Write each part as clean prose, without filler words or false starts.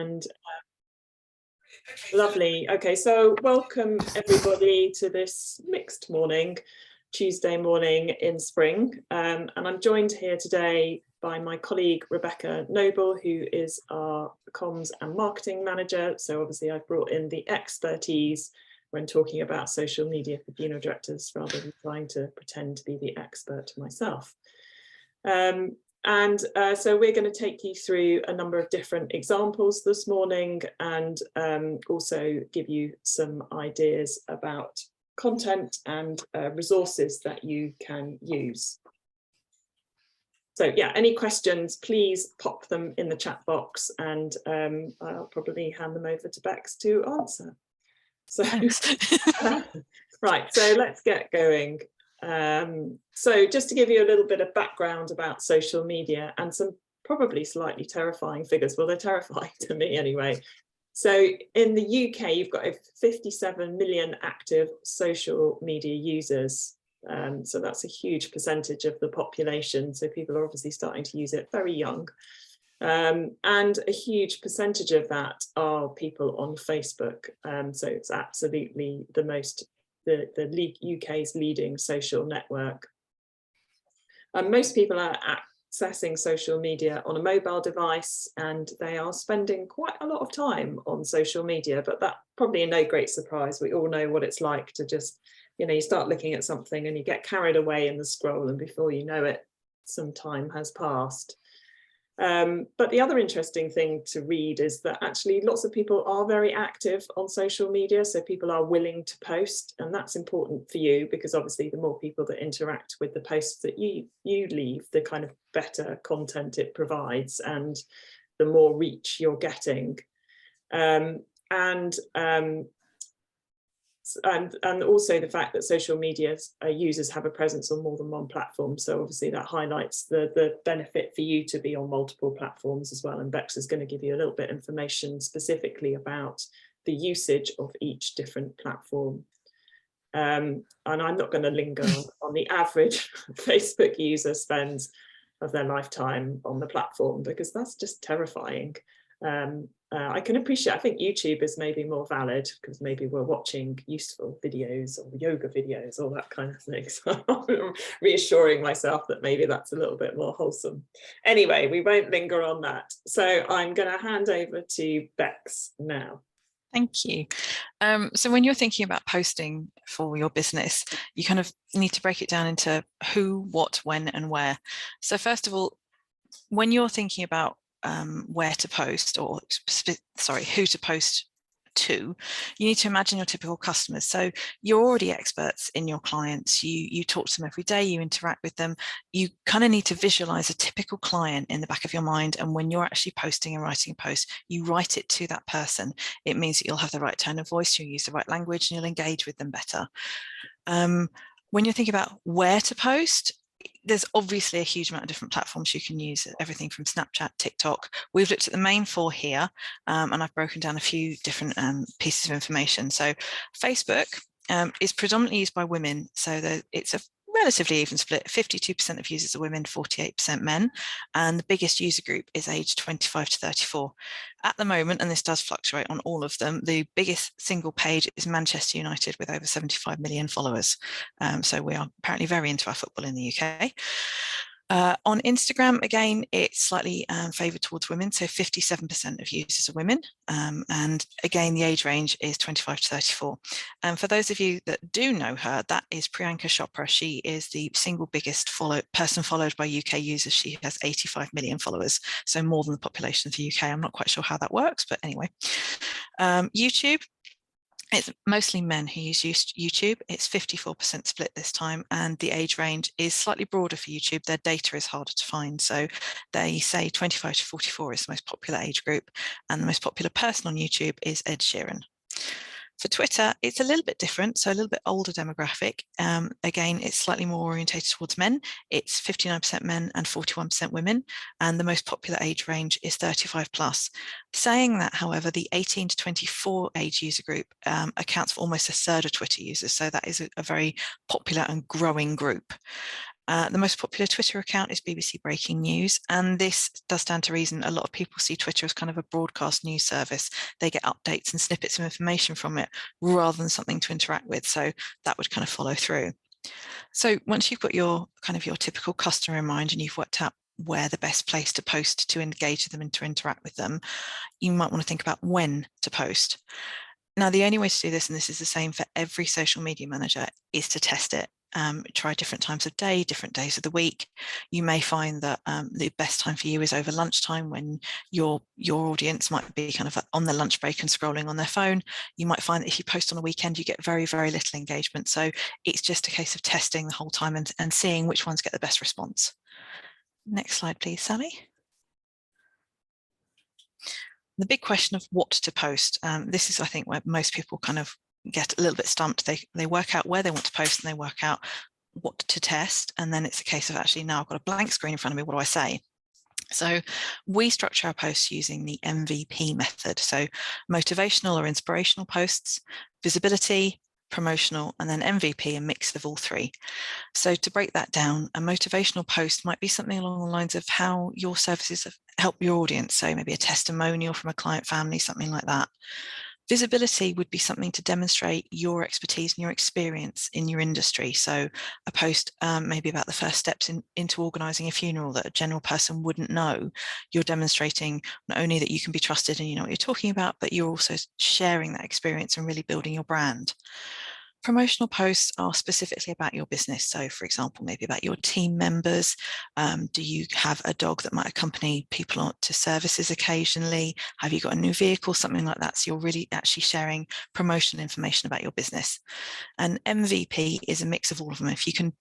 And lovely. Okay, so welcome everybody to this mixed morning, Tuesday morning in spring. And I'm joined here today by my colleague Rebecca Noble, who is our comms and marketing manager. So obviously I've brought in the expertise when talking about social media for funeral directors, rather than trying to pretend to be the expert myself. So we're going to take you through a number of different examples this morning, and also give you some ideas about content and resources that you can use. So yeah, any questions, please pop them in the chat box, and I'll probably hand them over to Bex to answer. So right, so let's get going. So just to give you a little bit of background about social media and some probably slightly terrifying figures. Well, they're terrifying to me anyway. So in the UK, you've got 57 million active social media users. So that's a huge percentage of the population. So people are obviously starting to use it very young. And a huge percentage of that are people on Facebook. So it's absolutely the UK's leading social network. Most people are accessing social media on a mobile device, and they are spending quite a lot of time on social media, but that probably no great surprise. We all know what it's like to just, you start looking at something and you get carried away in the scroll, and before you know it, some time has passed. But the other interesting thing to read is that actually lots of people are very active on social media. So people are willing to post, and that's important for you, because obviously the more people that interact with the posts that you leave, the kind of better content it provides and the more reach you're getting. And also the fact that social media users have a presence on more than one platform. So obviously that highlights the benefit for you to be on multiple platforms as well. And Bex is going to give you a little bit of information specifically about the usage of each different platform. And I'm not going to linger on the average Facebook user spends of their lifetime on the platform, because that's just terrifying. I can appreciate, I think YouTube is maybe more valid because maybe we're watching useful videos or yoga videos, all that kind of thing. So I'm reassuring myself that maybe that's a little bit more wholesome. Anyway, we won't linger on that. So I'm going to hand over to Bex now. Thank you. So when you're thinking about posting for your business, you kind of need to break it down into who, what, when, and where. So first of all, when you're thinking about where to post, or who to post to, you need to imagine your typical customers. So you're already experts in your clients, you talk to them every day, you interact with them, you kind of need to visualize a typical client in the back of your mind, and when you're actually posting and writing a post, you write it to that person. It means that you'll have the right tone of voice, you'll use the right language, and you'll engage with them better. When you're thinking about where to post, there's obviously a huge amount of different platforms you can use, everything from Snapchat, TikTok. We've looked at the main four here, and I've broken down a few different pieces of information. So Facebook is predominantly used by women, so it's a relatively even split. 52% of users are women, 48% men, and the biggest user group is aged 25 to 34. At the moment, and this does fluctuate on all of them, the biggest single page is Manchester United with over 75 million followers. So we are apparently very into our football in the UK. On Instagram, again, it's slightly favoured towards women, so 57% of users are women, and again the age range is 25 to 34. And for those of you that do know her, that is Priyanka Chopra. She is the single biggest person followed by UK users. She has 85 million followers, so more than the population of the UK. I'm not quite sure how that works, but anyway. YouTube, it's mostly men who use YouTube. It's 54% split this time, and the age range is slightly broader for YouTube. Their data is harder to find, so they say 25 to 44 is the most popular age group, and the most popular person on YouTube is Ed Sheeran. For Twitter, it's a little bit different, so a little bit older demographic. Again, it's slightly more orientated towards men. It's 59% men and 41% women, and the most popular age range is 35 plus. Saying that, however, the 18 to 24 age user group accounts for almost a third of Twitter users, so that is a very popular and growing group. The most popular Twitter account is BBC Breaking News, and this does stand to reason. A lot of people see Twitter as kind of a broadcast news service. They get updates and snippets of information from it rather than something to interact with, so that would kind of follow through. So once you've got your typical customer in mind and you've worked out where the best place to post to engage with them and to interact with them, you might want to think about when to post. Now, the only way to do this, and this is the same for every social media manager, is to test it. Try different times of day, different days of the week. You may find that the best time for you is over lunchtime, when your audience might be kind of on their lunch break and scrolling on their phone. You might find that if you post on a weekend, you get very, very little engagement. So it's just a case of testing the whole time and seeing which ones get the best response. Next slide, please, Sally. The big question of what to post. This is, I think, where most people kind of get a little bit stumped. They work out where they want to post and they work out what to test. And then it's a case of, actually, now I've got a blank screen in front of me. What do I say? So we structure our posts using the MVP method. So motivational or inspirational posts, visibility, promotional, and then MVP, a mix of all three. So to break that down, a motivational post might be something along the lines of how your services have helped your audience. So maybe a testimonial from a client family, something like that. Visibility would be something to demonstrate your expertise and your experience in your industry. So a post maybe about the first steps into organising a funeral that a general person wouldn't know. You're demonstrating not only that you can be trusted and you know what you're talking about, but you're also sharing that experience and really building your brand. Promotional posts are specifically about your business. So, for example, maybe about your team members. Do you have a dog that might accompany people to services occasionally? Have you got a new vehicle? Something like that. So you're really actually sharing promotional information about your business. And MVP is a mix of all of them. If you can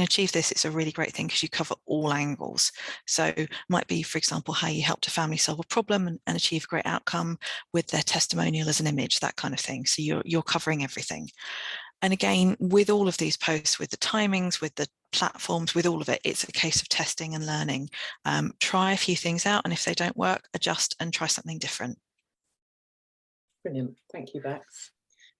achieve this, it's a really great thing because you cover all angles. So it might be, for example, how you helped a family solve a problem and achieve a great outcome with their testimonial as an image, that kind of thing. So you're covering everything. And again, with all of these posts, with the timings, with the platforms, with all of it, it's a case of testing and learning. Try a few things out, and if they don't work, adjust and try something different. Brilliant. Thank you, Bex.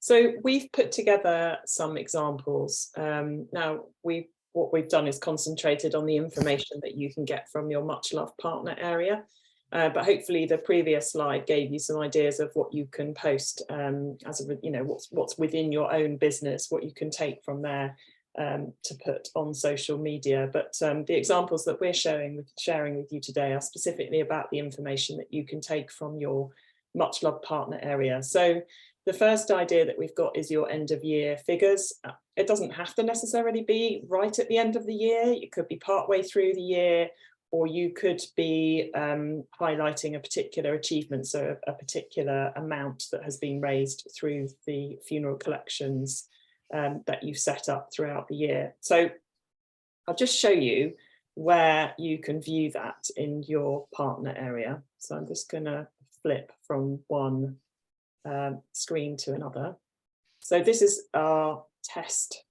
So we've put together some examples. Now, what we've done is concentrated on the information that you can get from your MuchLoved partner area. But hopefully the previous slide gave you some ideas of what you can post what's within your own business, what you can take from there to put on social media. But the examples that we're sharing with you today are specifically about the information that you can take from your MuchLoved partner area. So the first idea that we've got is your end of year figures. It doesn't have to necessarily be right at the end of the year. It could be partway through the year, or you could be highlighting a particular achievement, so a particular amount that has been raised through the funeral collections that you've set up throughout the year. So I'll just show you where you can view that in your partner area. So I'm just going to flip from one screen to another. So this is our test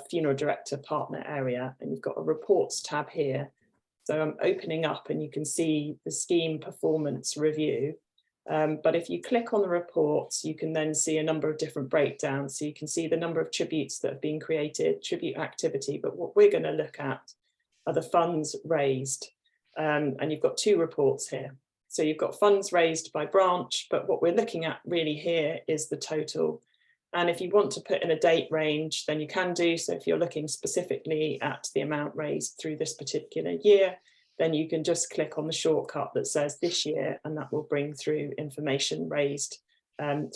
funeral director partner area, and you've got a reports tab here. So I'm opening up and you can see the scheme performance review. But if you click on the reports, you can then see a number of different breakdowns. So you can see the number of tributes that have been created, tribute activity. But what we're going to look at are the funds raised. And you've got two reports here. So you've got funds raised by branch, but what we're looking at really here is the total. And if you want to put in a date range, then you can do. So if you're looking specifically at the amount raised through this particular year, then you can just click on the shortcut that says this year, and that will bring through information raised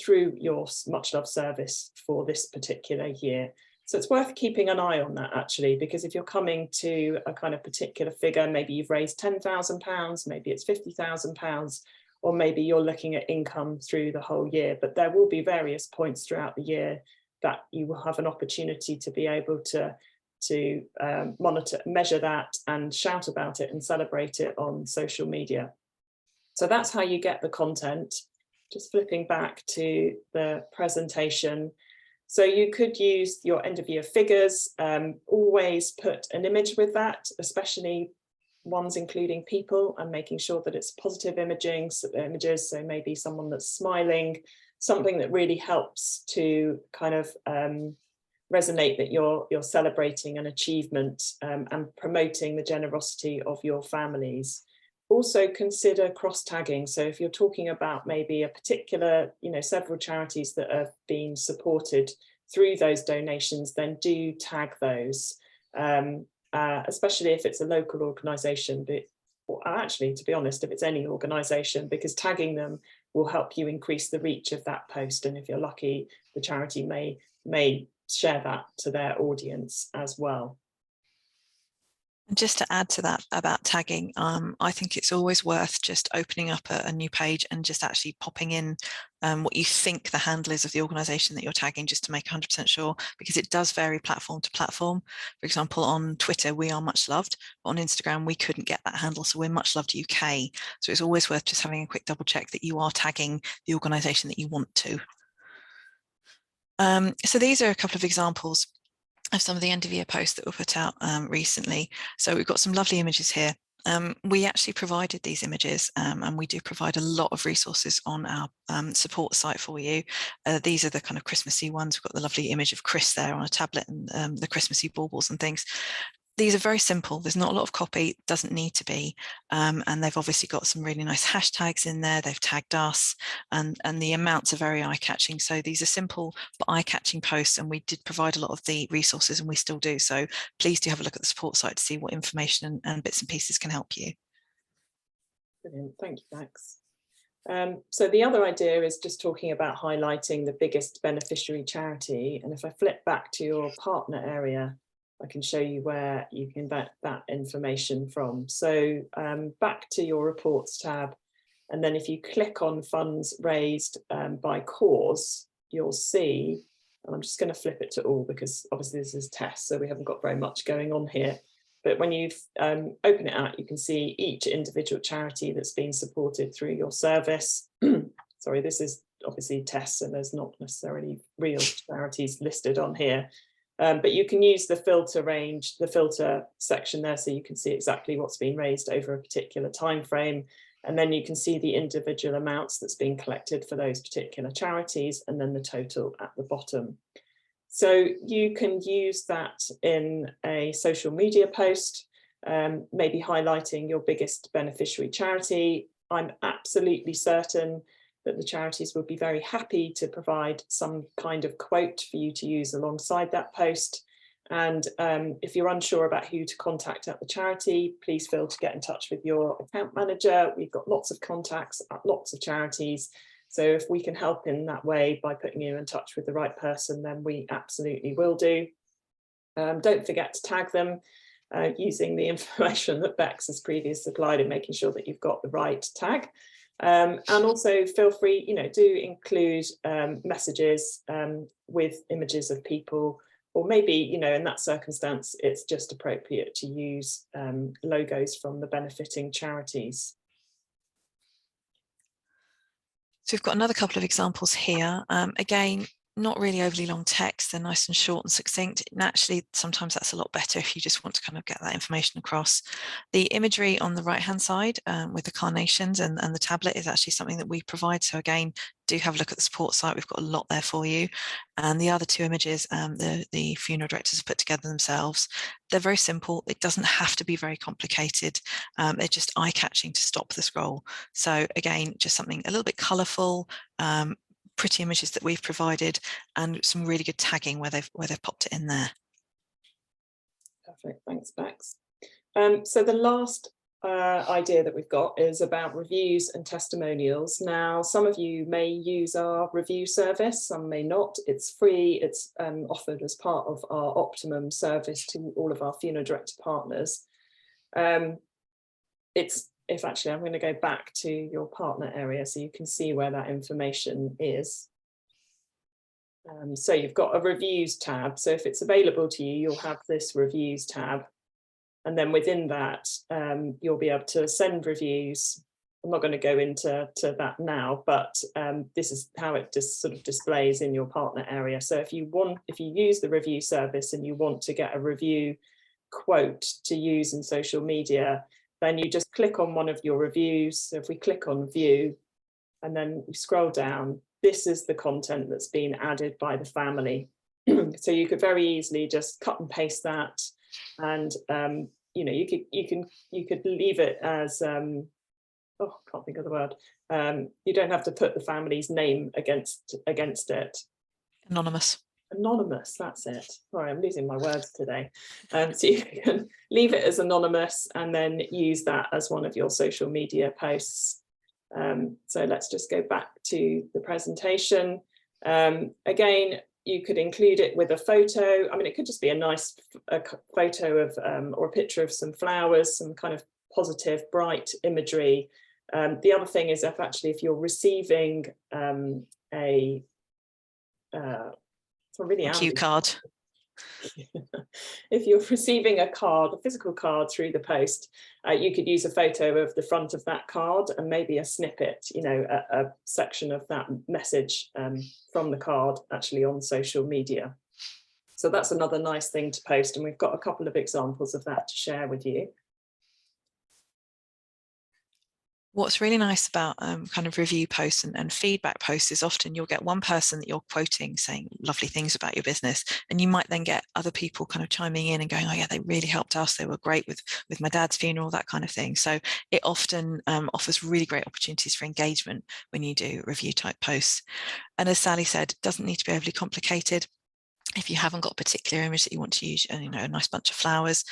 through your MuchLoved service for this particular year. So it's worth keeping an eye on that, actually, because if you're coming to a kind of particular figure, maybe you've raised £10,000, maybe it's £50,000, or maybe you're looking at income through the whole year, but there will be various points throughout the year that you will have an opportunity to be able to monitor, measure that and shout about it and celebrate it on social media. So that's how you get the content. Just flipping back to the presentation. So you could use your end of year figures, always put an image with that, especially ones including people, and making sure that it's positive images, so maybe someone that's smiling, something that really helps to kind of resonate that you're celebrating an achievement and promoting the generosity of your families. Also consider cross-tagging. So if you're talking about maybe a particular, several charities that have been supported through those donations, then do tag those, especially if it's a local organisation. But actually, to be honest, if it's any organisation, because tagging them will help you increase the reach of that post. And if you're lucky, the charity may share that to their audience as well. And just to add to that about tagging, I think it's always worth just opening up a new page and just actually popping in what you think the handle is of the organisation that you're tagging, just to make 100% sure, because it does vary platform to platform. For example, on Twitter, we are MuchLoved. On Instagram, we couldn't get that handle, so we're MuchLoved UK. So it's always worth just having a quick double check that you are tagging the organisation that you want to. So these are a couple of examples of some of the end of year posts that were put out recently. So we've got some lovely images here. We actually provided these images and we do provide a lot of resources on our support site for you. These are the kind of Christmassy ones. We've got the lovely image of Chris there on a tablet and the Christmassy baubles and things. These are very simple. There's not a lot of copy, doesn't need to be. And they've obviously got some really nice hashtags in there. They've tagged us and the amounts are very eye-catching. So these are simple but eye-catching posts, and we did provide a lot of the resources and we still do. So please do have a look at the support site to see what information and bits and pieces can help you. Brilliant, thank you, Max. So the other idea is just talking about highlighting the biggest beneficiary charity. And if I flip back to your partner area, I can show you where you can get that information from. So back to your reports tab, and then if you click on funds raised by cause, you'll see, and I'm just going to flip it to all because obviously this is test, so we haven't got very much going on here. But when you open it out, you can see each individual charity that's been supported through your service. Sorry, this is obviously tests and there's not necessarily real charities listed on here. But you can use the filter range, the filter section there, so you can see exactly what's been raised over a particular time frame. And then you can see the individual amounts that's been collected for those particular charities, and then the total at the bottom. So you can use that in a social media post, maybe highlighting your biggest beneficiary charity. I'm absolutely certain that the charities would be very happy to provide some kind of quote for you to use alongside that post. And if you're unsure about who to contact at the charity, please feel to get in touch with your account manager. We've got lots of contacts at lots of charities. So if we can help in that way by putting you in touch with the right person, then we absolutely will do. Don't forget to tag them using the information that Bex has previously supplied and making sure that you've got the right tag. And also feel free, do include messages with images of people, or maybe, in that circumstance, it's just appropriate to use logos from the benefiting charities. So we've got another couple of examples here. Again, not really overly long text, they're nice and short and succinct. And actually, sometimes that's a lot better if you just want to kind of get that information across. The imagery on the right-hand side with the carnations and the tablet is actually something that we provide. So again, do have a look at the support site. We've got a lot there for you. And the other two images, the funeral directors have put together themselves. They're very simple. It doesn't have to be very complicated. They're just eye-catching to stop the scroll. So again, just something a little bit colourful, pretty images that we've provided, and some really good tagging where they've popped it in there. Perfect, thanks, Bex. So the last idea that we've got is about reviews and testimonials. Now, some of you may use our review service, some may not. It's free. It's offered as part of our Optimum service to all of our funeral director partners. I'm going to go back to your partner area so you can see where that information is. So you've got a reviews tab. So if it's available to you, you'll have this reviews tab. And then within that, you'll be able to send reviews. I'm not going to go into that now, but this is how it just sort of displays in your partner area. So if you use the review service and you want to get a review quote to use in social media, then you just click on one of your reviews. So if we click on view and then you scroll down, this is the content that's been added by the family. So you could very easily just cut and paste that, and you know, you could leave it as oh, I can't think of the word. You don't have to put the family's name against it. Anonymous. Anonymous, that's it. Sorry, I'm losing my words today. So you can leave it as anonymous and then use that as one of your social media posts. So let's just go back to the presentation. Again, you could include it with a photo. I mean, it could just be a nice photo of or a picture of some flowers, some kind of positive, bright imagery. The other thing is if you're receiving a really cue card. If you're receiving a card, a physical card through the post, you could use a photo of the front of that card and maybe a snippet, you know, a section of that message from the card actually on social media. So that's another nice thing to post, and we've got a couple of examples of that to share with you. What's really nice about kind of review posts and feedback posts is often you'll get one person that you're quoting saying lovely things about your business, and you might then get other people kind of chiming in and going, oh yeah, they really helped us, they were great with my dad's funeral, that kind of thing. So it often offers really great opportunities for engagement when you do review type posts. And as Sally said, it doesn't need to be overly complicated. If you haven't got a particular image that you want to use, you know, a nice bunch of flowers.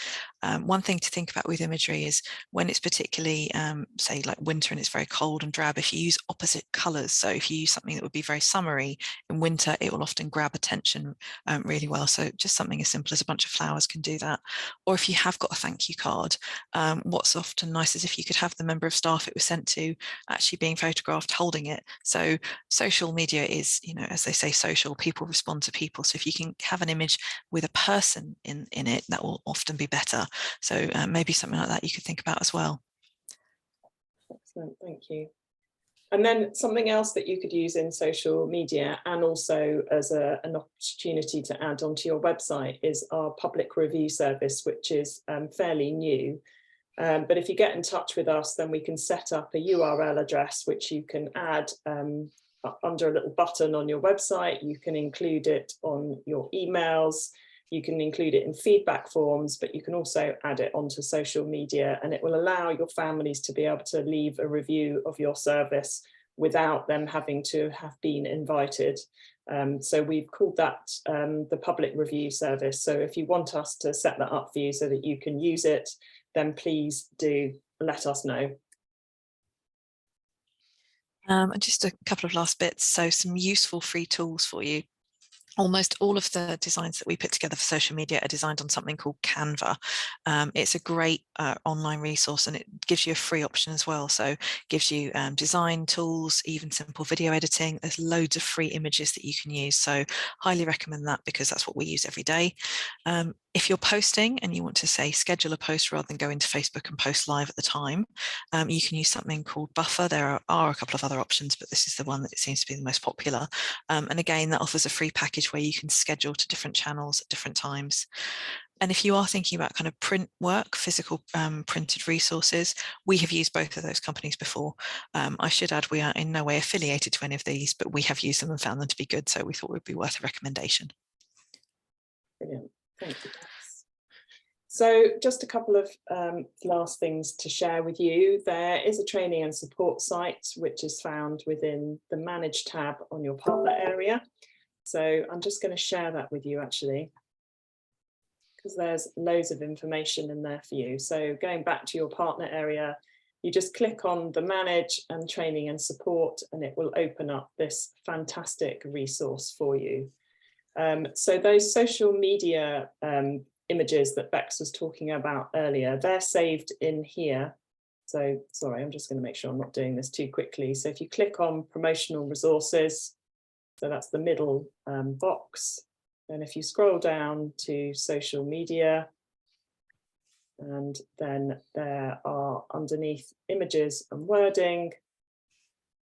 One thing to think about with imagery is when it's particularly, say, like winter and it's very cold and drab, if you use opposite colours. So if you use something that would be very summery in winter, it will often grab attention really well. So just something as simple as a bunch of flowers can do that. Or if you have got a thank you card, what's often nice is if you could have the member of staff it was sent to actually being photographed holding it. So social media is, you know, as they say, social, people respond to people. So if you can have an image with a person in it, that will often be better. So maybe something like that you could think about as well. Excellent, thank you. And then something else that you could use in social media and also as an opportunity to add onto your website is our public review service, which is fairly new. But if you get in touch with us, then we can set up a URL address, which you can add under a little button on your website. You can include it on your emails, you can include it in feedback forms, but you can also add it onto social media, and it will allow your families to be able to leave a review of your service without them having to have been invited. So we've called that the public review service. So if you want us to set that up for you so that you can use it, then please do let us know. And just a couple of last bits. So some useful free tools for you. Almost all of the designs that we put together for social media are designed on something called Canva. It's a great online resource, and it gives you a free option as well. So it gives you design tools, even simple video editing. There's loads of free images that you can use. So highly recommend that because that's what we use every day. If you're posting and you want to say schedule a post rather than go into Facebook and post live at the time, you can use something called Buffer. There are a couple of other options, but this is the one that seems to be the most popular. And again, that offers a free package where you can schedule to different channels at different times. And if you are thinking about kind of print work, physical printed resources, we have used both of those companies before. I should add, we are in no way affiliated to any of these, but we have used them and found them to be good. So we thought it would be worth a recommendation. Brilliant. Thank you, Cass. So just a couple of last things to share with you. There is a training and support site, which is found within the Manage tab on your partner area. So I'm just going to share that with you actually, because there's loads of information in there for you. So going back to your partner area, you just click on the Manage and Training and Support, and it will open up this fantastic resource for you. So those social media images that Bex was talking about earlier, they're saved in here. So sorry, I'm just going to make sure I'm not doing this too quickly. So if you click on promotional resources, so that's the middle box. And if you scroll down to social media, and then there are underneath images and wording,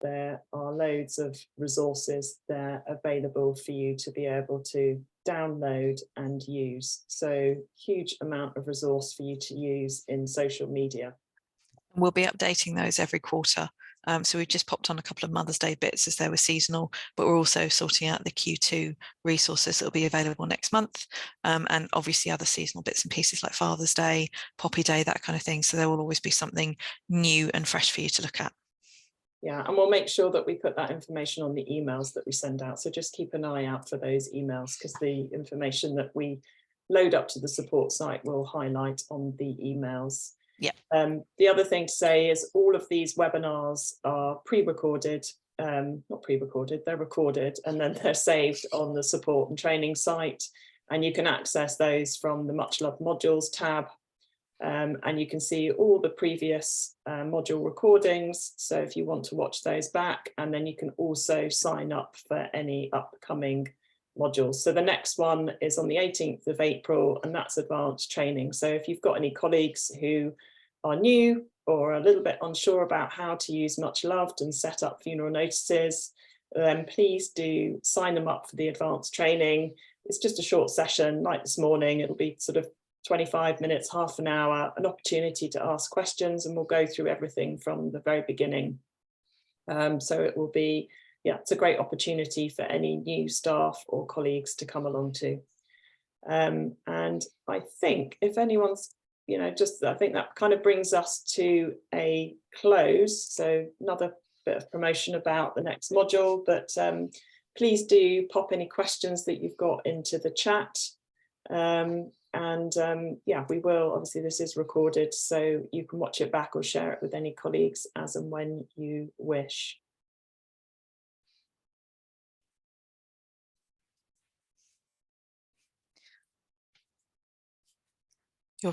there are loads of resources there available for you to be able to download and use. So huge amount of resource for you to use in social media. We'll be updating those every quarter. So we've just popped on a couple of Mother's Day bits as they were seasonal, but we're also sorting out the Q2 resources that will be available next month. And obviously other seasonal bits and pieces like Father's Day, Poppy Day, that kind of thing. So there will always be something new and fresh for you to look at. Yeah, and we'll make sure that we put that information on the emails that we send out. So just keep an eye out for those emails, because the information that we load up to the support site will highlight on the emails. Yeah. The other thing to say is all of these webinars are pre-recorded, not pre-recorded, they're recorded, and then they're saved on the support and training site. And you can access those from the MuchLoved modules tab. And you can see all the previous module recordings. So if you want to watch those back, and then you can also sign up for any upcoming modules. So the next one is on the 18th of April, and that's advanced training. So if you've got any colleagues who are new or a little bit unsure about how to use MuchLoved and set up funeral notices, then please do sign them up for the advanced training. It's just a short session like this morning. It'll be sort of 25 minutes, half an hour, an opportunity to ask questions, and we'll go through everything from the very beginning. So it will be, yeah, it's a great opportunity for any new staff or colleagues to come along to. And I think if anyone's, I think that kind of brings us to a close. So another bit of promotion about the next module, but please do pop any questions that you've got into the chat. Yeah, we will, obviously this is recorded, so you can watch it back or share it with any colleagues as and when you wish.